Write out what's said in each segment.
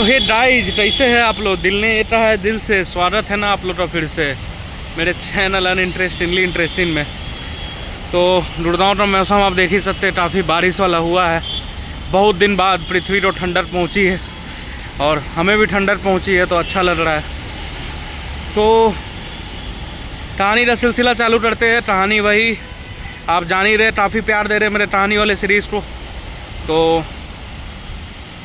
Hey guys, कैसे हैं आप लोग? दिल ने येता है दिल से स्वागत है ना आप लोग का फिर से मेरे चैनल इंटरेस्टिंग में। तो गुड़गांव का मौसम आप देख ही सकते हैं, काफ़ी बारिश वाला हुआ है। बहुत दिन बाद पृथ्वी को ठंडक पहुंची है और हमें भी ठंडक पहुंची है, तो अच्छा लग रहा है। तो कहानी का सिलसिला चालू करते हैं। कहानी वही आप जान ही रहे, काफ़ी प्यार दे रहे मेरे कहानी वाले सीरीज़ को। तो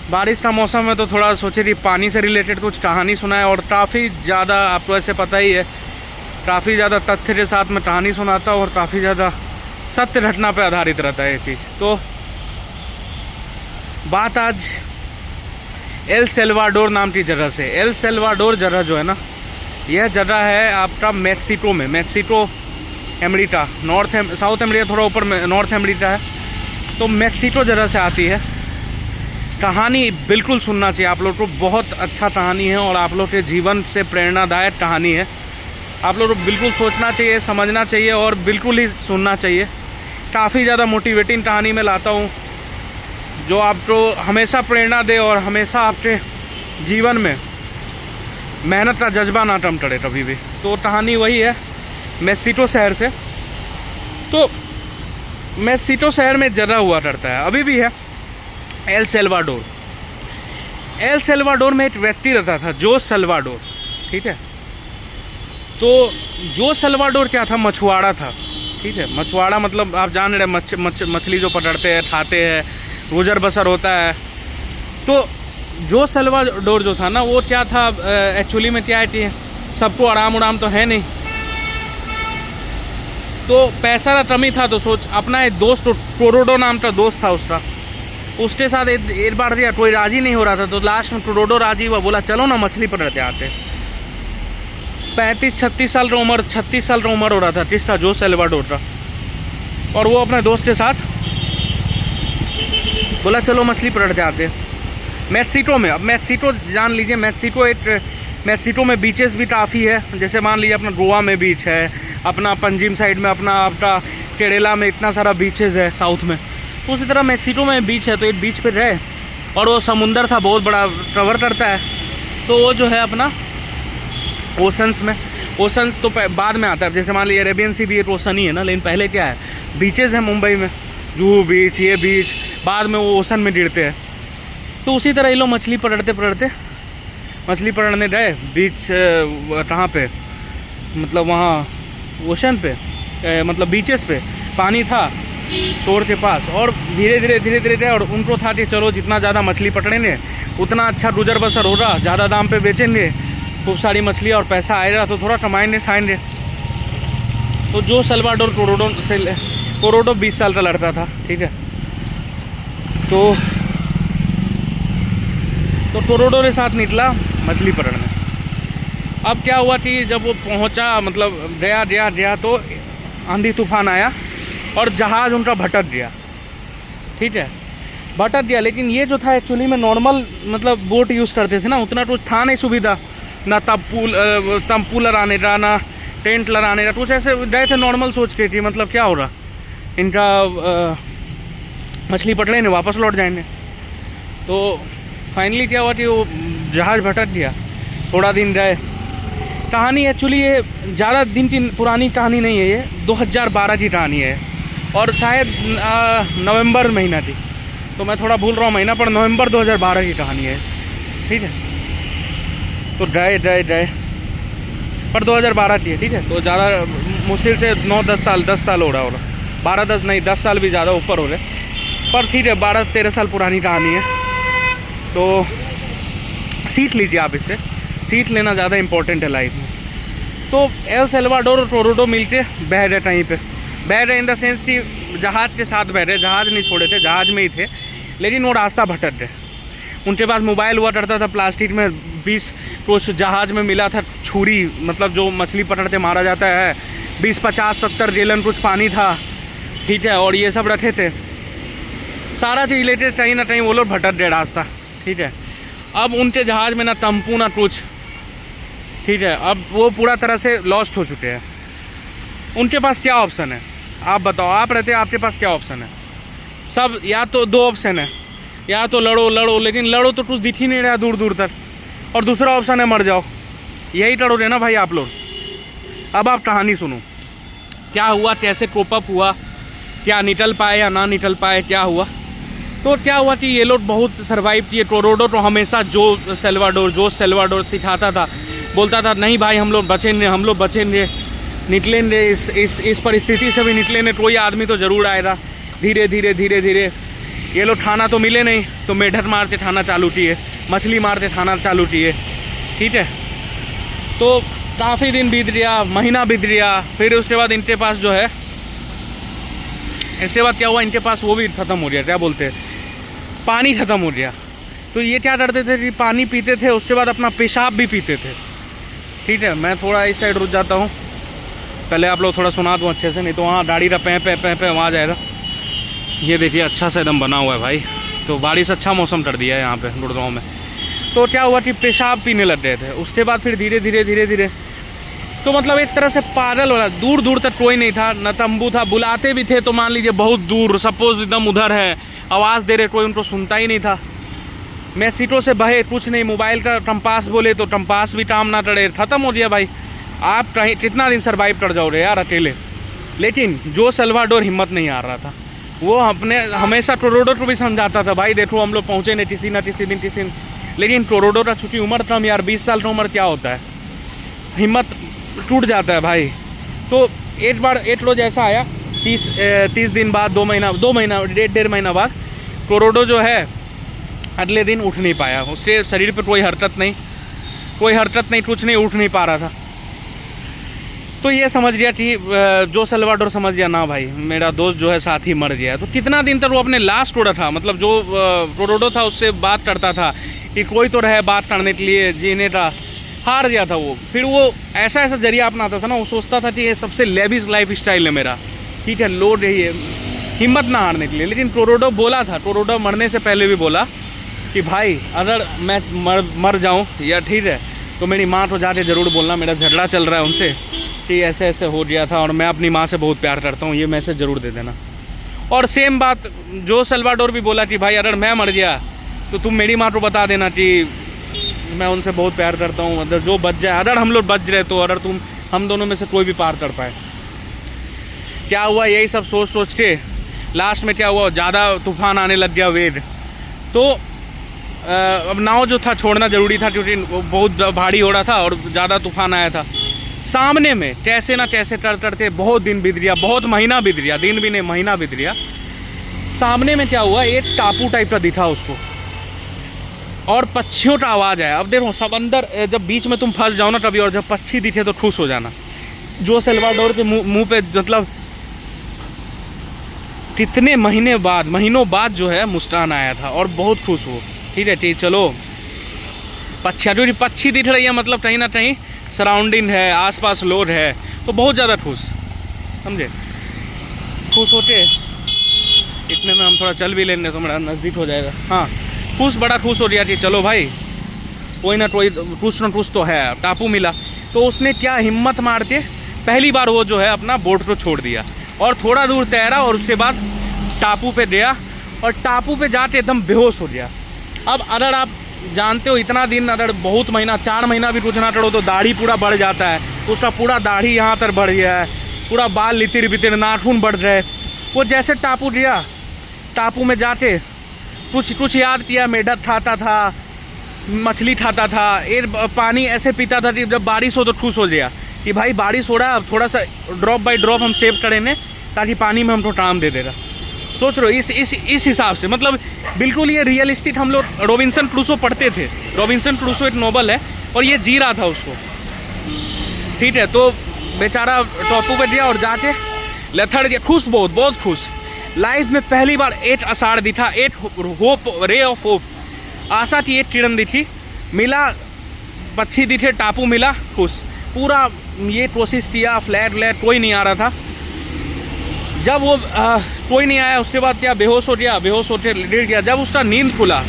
बारिश का मौसम है तो थोड़ा सोचे कि पानी से रिलेटेड कुछ कहानी सुनाए, और काफ़ी ज़्यादा आपको ऐसे पता ही है, काफ़ी ज़्यादा तथ्य के साथ मैं कहानी सुनाता हूँ और काफ़ी ज़्यादा सत्य घटना पर आधारित रहता है ये चीज़। तो बात आज एल सेल्वाडोर नाम की जगह से। एल सेल्वाडोर जगह जो है ना, यह जगह है आपका मैक्सिको में, मैक्सिको अमेरिका, साउथ अमेरिका थोड़ा ऊपर में नॉर्थ अमेरिका है, तो मैक्सिको जगह से आती है। कहानी बिल्कुल सुनना चाहिए आप लोग को, बहुत अच्छा कहानी है और आप लोग के जीवन से प्रेरणादायक कहानी है। आप लोग को बिल्कुल सोचना चाहिए, समझना चाहिए और बिल्कुल ही सुनना चाहिए। काफ़ी ज़्यादा मोटिवेटिंग कहानी मैं लाता हूँ जो आपको हमेशा प्रेरणा दे और हमेशा आपके जीवन में मेहनत का जज्बा ना कम करे कभी भी। तो कहानी वही है मैक्सिको शहर से। तो मैक्सिको शहर में जगह हुआ करता है, अभी भी है, एल सेल्वाडोर। एल सेल्वाडोर में एक व्यक्ति रहता था, जोस सेल्वाडोर, ठीक है। तो जोस सेल्वाडोर क्या था? मछुआरा था, ठीक है। मछुआरा मतलब आप जान रहे, मछली जो पकड़ते हैं, खाते हैं, गुजर बसर होता है। तो जोस सेल्वाडोर जो था ना, वो क्या था एक्चुअली में, क्या है कि सबको आराम उराम तो है नहीं, तो पैसा का कमी था। तो सोच अपना एक दोस्त, टोरोडो नाम का दोस्त था उसका, उसके साथ एक बार दिया, कोई राजी नहीं हो रहा था। तो लास्ट में टोरोडो राजी हुआ, बोला चलो ना मछली पकड़ते आते। 36 साल का उम्र हो रहा था किसका? जोस सेल्वाडोर का। और वो अपने दोस्त के साथ बोला चलो मछली पकड़ते आते मैक्सिको में। अब मैक्सिको जान लीजिए, मैक्सिको में बीचेस भी काफ़ी है। जैसे मान लीजिए अपना गोवा में बीच है, अपना पंजिम साइड में, अपना आपका केरला में इतना सारा बीचेस है साउथ में। तो उसी तरह मैक्सिको में बीच है, तो एक बीच पे रहे और वो समुंदर था, बहुत बड़ा कवर करता है। तो वो जो है अपना ओशंस में, ओशंस तो बाद में आता है। जैसे मान लीजिए अरेबियन सी भी एक ओशन ही है ना, लेकिन पहले क्या है, बीचेज़ हैं मुंबई में, जूहू बीच, ये बीच, बाद में वो ओशन में गिरते हैं। तो उसी तरह ये लोग मछली पकड़ने गए बीच, कहाँ पे, मतलब वहाँ ओशन पे, मतलब बीचेस पे पानी था शोर के पास। और धीरे धीरे गए और उनको था कि चलो जितना ज़्यादा मछली पकड़ेंगे उतना अच्छा गुजर बसर होगा, ज़्यादा दाम पे बेचेंगे खूब सारी मछली और पैसा आएगा तो थोड़ा कमाएंगे खाएंगे। तो जो सेल्वाडोर टोरोडो 20 साल का लड़का था, ठीक है। तो टोरोडो के साथ निकला मछली पकड़ने। अब क्या हुआ कि जब वो पहुंचा, मतलब गया तो आंधी तूफान आया और जहाज़ उनका भटक गया, ठीक है, भटक गया। लेकिन ये जो था एक्चुअली में नॉर्मल, मतलब बोट यूज़ करते थे ना, उतना कुछ था नहीं सुविधा, ना तंपू लगाने का, ना टेंट लगाने का, कुछ ऐसे गए थे नॉर्मल सोच के कि मतलब क्या हो रहा, इनका मछली पकड़े नहीं, वापस लौट जाएंगे। तो फाइनली क्या हुआ कि वो जहाज़ भटक गया, थोड़ा दिन गए। कहानी एक्चुअली ये ज़्यादा दिन की पुरानी कहानी नहीं है, ये 2012 की कहानी है और शायद नवंबर महीना थी, तो मैं थोड़ा भूल रहा हूँ महीना, पर नवंबर 2012 की कहानी है, ठीक है। तो गए पर 2012 की है, ठीक है। तो ज़्यादा मुश्किल से 9-10 साल हो रहा होगा, 12-10 नहीं, 10 साल भी ज़्यादा ऊपर हो रहे, पर ठीक है, 12-13 साल पुरानी कहानी है। तो सीख लीजिए आप इससे, सीख लेना ज़्यादा इंपॉर्टेंट है लाइफ में। तो एल सेल्वाडोर और टोरोडो मिलके बह रहे कहीं पे, बह रहे इन द सेंस कि जहाज़ के साथ बह रहे, जहाज़ नहीं छोड़े थे, जहाज़ में ही थे, लेकिन वो रास्ता भटक गए। उनके पास मोबाइल हुआ करता था प्लास्टिक में, 20 कुछ जहाज़ में मिला था छुरी, मतलब जो मछली पकड़ते मारा जाता है, 20, 50, 70 गैलन कुछ पानी था, ठीक है, और ये सब रखे थे, सारा चीज़ रिलेटेड। कहीं ना कहीं वो लोग भटक गए रास्ता, ठीक है। अब उनके जहाज़ में ना तंपू ना कुछ, ठीक है। अब वो पूरा तरह से लॉस्ट हो चुके हैं। उनके पास क्या ऑप्शन है, आप बताओ, आप रहते हैं, आपके पास क्या ऑप्शन है? सब या तो 2 ऑप्शन है, या तो लड़ो लड़ो, लेकिन लड़ो तो कुछ दिख ही नहीं रहा दूर दूर तक, और दूसरा ऑप्शन है मर जाओ। यही लड़ो रहे ना भाई आप लोग। अब आप कहानी सुनो, क्या हुआ, कैसे कोप अप हुआ, क्या निकल पाए या ना निकल पाए, क्या हुआ। तो क्या हुआ कि ये लोग बहुत सर्वाइव किए। टोरोडो तो हमेशा जो सेल्वाडोर सिखाता था, बोलता था नहीं भाई हम लोग बचेंगे, हम लोग बचेंगे, निकलेंगे, इस परिस्थिति से भी निकलेंगे, कोई आदमी तो ज़रूर आएगा। धीरे धीरे धीरे धीरे ये लोग खाना तो मिले नहीं, तो मेढक मारते खाना चालू किए, मछली मारते खाना चालू किए, ठीक है। तो काफ़ी दिन बीत गया, महीना बीत गया। फिर उसके बाद इनके पास जो है, इसके बाद क्या हुआ, इनके पास वो भी ख़त्म हो गया, क्या बोलते हैं, पानी ख़त्म हो गया। तो ये क्या करते थे कि पानी पीते थे, उसके बाद अपना पेशाब भी पीते थे, ठीक है। मैं थोड़ा इस साइड रुक जाता हूँ, पहले आप लोग थोड़ा सुना दूँ अच्छे से, नहीं तो वहाँ गाड़ी का पे वहाँ जाएगा। ये देखिए अच्छा सा एकदम बना हुआ है भाई। तो बारिश अच्छा मौसम कर दिया है यहाँ पे गुड़गांव में। तो क्या हुआ कि पेशाब पीने लग गए थे। उसके बाद फिर धीरे धीरे तो मतलब एक तरह से पागल वाला, दूर दूर तक कोई नहीं था, न तंबू था। बुलाते भी थे तो मान लीजिए बहुत दूर, सपोज एकदम उधर है, आवाज़ दे रहे, कोई उनको सुनता ही नहीं था। मैसीटों से बहे, कुछ नहीं, मोबाइल का टम्पास बोले तो टम्पास भी काम ना टड़े, ख़त्म हो गया भाई। आप कहीं कितना दिन सर्वाइव कर जाओगे यार अकेले। लेकिन जो सेल्वाडोर हिम्मत नहीं हार रहा था, वो अपने हमेशा टोरोडो को भी समझाता था, भाई देखो हम लोग पहुँचे नहीं किसी न किसी दिन। लेकिन टोरोडो का चूँकि उम्र कम यार, 20 साल की उम्र क्या होता है, हिम्मत टूट जाता है भाई। तो एक बार एक रोज ऐसा आया, 30 दिन बाद, 2 महीना 1.5 महीना बाद, टोरोडो जो है अगले दिन उठ नहीं पाया। उसके शरीर पर कोई हरकत नहीं, कुछ नहीं, उठ नहीं पा रहा था। तो ये समझ गया कि जो सेल्वाडोर समझ गया ना भाई मेरा दोस्त जो है साथ ही मर गया। तो कितना दिन तक वो अपने लास्ट टोड़ा था, मतलब जो टोरोडो था उससे बात करता था कि कोई तो रहे बात करने के लिए, जीने का, हार गया था वो। फिर वो ऐसा जरिया अपनाता था ना, वो सोचता था कि ये सबसे लेविश लाइफ स्टाइल है मेरा, ठीक है, लोड है ये, हिम्मत ना हारने के लिए। लेकिन टोरोडो बोला था, टोरोडो मरने से पहले भी बोला कि भाई अगर मैं मर जाऊँ या ठीक है, तो मेरी माँ को जाके ज़रूर बोलना, मेरा झगड़ा चल रहा है उनसे कि ऐसे ऐसे हो गया था और मैं अपनी माँ से बहुत प्यार करता हूँ, ये मैसेज ज़रूर दे देना। और सेम बात जो सेल्वाडोर भी बोला कि भाई अगर मैं मर गया तो तुम मेरी माँ को बता देना कि मैं उनसे बहुत प्यार करता हूँ, अगर जो बच जाए, अगर हम लोग बच रहे तो, अगर हम दोनों में से कोई भी पार कर पाए। क्या हुआ, यही सब सोच के लास्ट में क्या हुआ, ज़्यादा तूफान आने लग गया, वेग। तो अब नाव जो था छोड़ना ज़रूरी था क्योंकि बहुत भारी हो रहा था और ज़्यादा तूफान आया था। सामने में कैसे ना कैसे करते बहुत दिन बीत गया, बहुत महीना बीत गया, दिन भी नहीं महीना बीत गया। सामने में क्या हुआ, एक टापू टाइप का दिखा उसको, और पक्षियों का आवाज़ आया। अब देखो सब अंदर, जब बीच में तुम फंस जाओ ना कभी, और जब पक्षी दिखे तो खुश हो जाना। जो सेल्वाडोर के मुंह पे मतलब कितने महीनों बाद जो है मुस्कान आया था और बहुत खुश हो, ठीक है, ठीक, चलो पक्षी दिख रही है, मतलब कहीं ना कहीं सराउंडिंग है, आसपास लोग है, तो बहुत ज़्यादा खुश, समझे। खुश होके इतने में हम थोड़ा चल भी लेंगे तो मेरा नज़दीक हो जाएगा। हाँ, बड़ा खुश हो गया कि चलो भाई कोई ना कुछ तो है, टापू मिला। तो उसने क्या हिम्मत मार के पहली बार वो जो है अपना बोट को छोड़ दिया और थोड़ा दूर तैरा, और उसके बाद टापू पे गया और टापू पे जाके एकदम बेहोश हो गया। अब अगर आप जानते हो इतना दिन, अगर बहुत महीना 4 महीना भी कुछ ना करो तो दाढ़ी पूरा बढ़ जाता है, तो उसका पूरा दाढ़ी यहाँ तक बढ़ गया है, पूरा बाल लितिर बितिर, नाखून बढ़ रहे। वो जैसे टापू गया, टापू में जाके कुछ याद किया, मेढक खाता था, मछली खाता था, एक पानी ऐसे पीता था कि जब बारिश हो तो खुश हो गया कि भाई बारिश हो रहा है, अब थोड़ा सा ड्रॉप बाय ड्रॉप हम सेव करेंगे ताकि पानी में हमको काम दे देगा। सोच रहे हो इस हिसाब से, मतलब बिल्कुल ये रियलिस्टिक। हम लोग रॉबिन्सन क्रूसो पढ़ते थे, रॉबिन्सन क्रूसो एक नॉवल है और ये जी रहा था उसको, ठीक है। तो बेचारा टापू पे गया और जाके लथड़ गया, खुश, बहुत खुश। लाइफ में पहली बार एक आषाढ़ दिखा, एक होप, रे ऑफ होप, आशा की एक किरण दिखी, मिला, पक्षी दिखे, टापू मिला, खुश। पूरा ये कोशिश किया, फ्लैट कोई नहीं आ रहा था। जब वो कोई नहीं आया, उसके बाद क्या, बेहोश हो के गिर गया। जब उसका नींद खुला,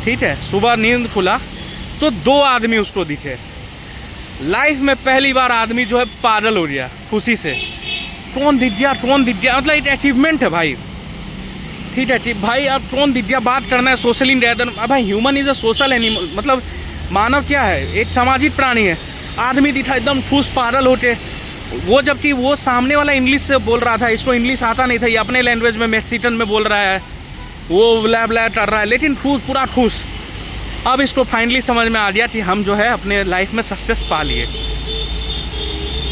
ठीक है, सुबह नींद खुला तो 2 आदमी उसको दिखे। लाइफ में पहली बार आदमी जो है पागल हो गया खुशी से, कौन दिख गया, मतलब एक अचीवमेंट है भाई। ठीक है ठीक भाई, अब कौन दिव्या बात करना है सोशल इन रेदर। भाई human is a social animal, मतलब मानव क्या है, एक सामाजिक प्राणी है। आदमी दिखा एकदम ठूस पागल होते वो, जबकि वो सामने वाला इंग्लिश से बोल रहा था, इसको इंग्लिश आता नहीं था, ये अपने लैंग्वेज में मैक्सिकन में बोल रहा है, वो ब्लै ब्लै कर रहा है, लेकिन ठूस पूरा ठूस। अब इसको फाइनली समझ में आ गया कि हम जो है अपने लाइफ में सक्सेस पा लिए।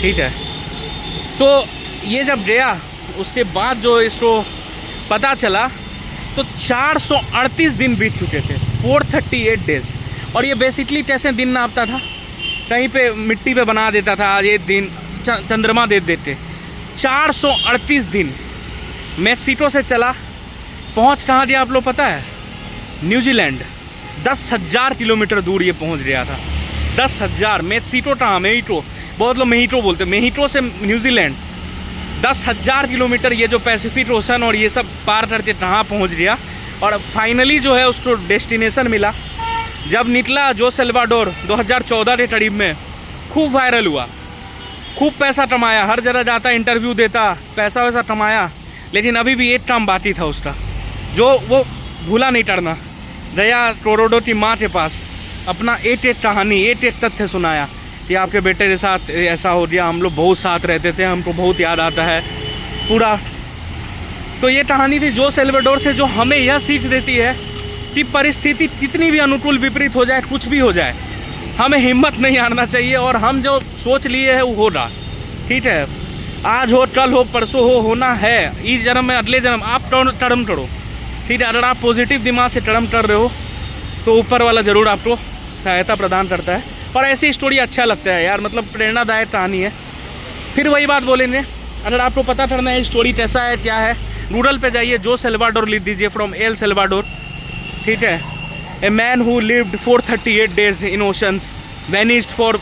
ठीक है, तो ये जब गया उसके बाद जो इसको पता चला तो 438 दिन बीत चुके थे, 438 डेज। और ये बेसिकली कैसे दिन नापता था, कहीं पे मिट्टी पे बना देता था, आज एक दिन चंद्रमा दे देते। 438 दिन मैक्सिको से चला, पहुंच कहाँ गया आप लोग पता है, न्यूजीलैंड। 10,000 किलोमीटर दूर ये पहुंच गया था। 10,000 मैक्सिको कहाँ, मेहिटो, बहुत लोग मेहिटो बोलते, मेहिटो से न्यूजीलैंड 10,000 किलोमीटर, ये जो पैसिफिक ओशन और ये सब पार करके कहाँ पहुंच गया। और फाइनली जो है उसको डेस्टिनेशन मिला। जब निकला जो सेल्वाडोर 2014 के करीब में, खूब वायरल हुआ, खूब पैसा कमाया, हर जगह जाता, इंटरव्यू देता, पैसा वैसा कमाया। लेकिन अभी भी एक काम बाकी था उसका, जो वो भूला नहीं करना। गया टोरोडो की माँ के पास, अपना एक कहानी, एक तथ्य सुनाया कि आपके बेटे के साथ ऐसा हो गया, हम लोग बहुत साथ रहते थे, हमको बहुत याद आता है पूरा। तो ये कहानी थी जो सेल्वाडोर से, जो हमें यह सीख देती है कि परिस्थिति कितनी भी अनुकूल विपरीत हो जाए, कुछ भी हो जाए, हमें हिम्मत नहीं हारना चाहिए और हम जो सोच लिए है वो होगा। ठीक है, आज हो, कल हो, परसों हो, होना है। इस जन्म में, अगले जन्म आप कर्म करो। ठीक है, अगर आप पॉजिटिव दिमाग से कर्म कर रहे हो तो ऊपर वाला ज़रूर आपको सहायता प्रदान करता है। और ऐसी स्टोरी अच्छा लगता है यार, मतलब प्रेरणादायक कहानी है। फिर वही बात बोलेंगे, अगर आपको पता करना है स्टोरी कैसा है क्या है, गूगल पे जाइए, जो सेल्वाडोर लिख दीजिए, फ्रॉम एल सेल्वाडोर। ठीक है, a man who lived 438 days in oceans, vanished for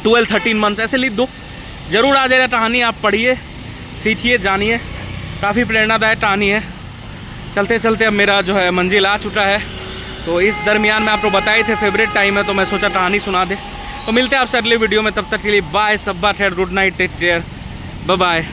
12-13 months, ऐसे लिख दो, ज़रूर आ जाएगा कहानी। आप पढ़िए, सीखिए, जानिए, काफ़ी प्रेरणादायक कहानी है। चलते चलते अब मेरा जो है मंजिल आ चुका है। तो इस दरमियान में आपको बताए थे फेवरेट टाइम है, तो मैं सोचा कहानी सुना दे। तो मिलते हैं आपसे अगले वीडियो में, तब तक के लिए बाय, सब्बा खैर, good night, take care, bye bye.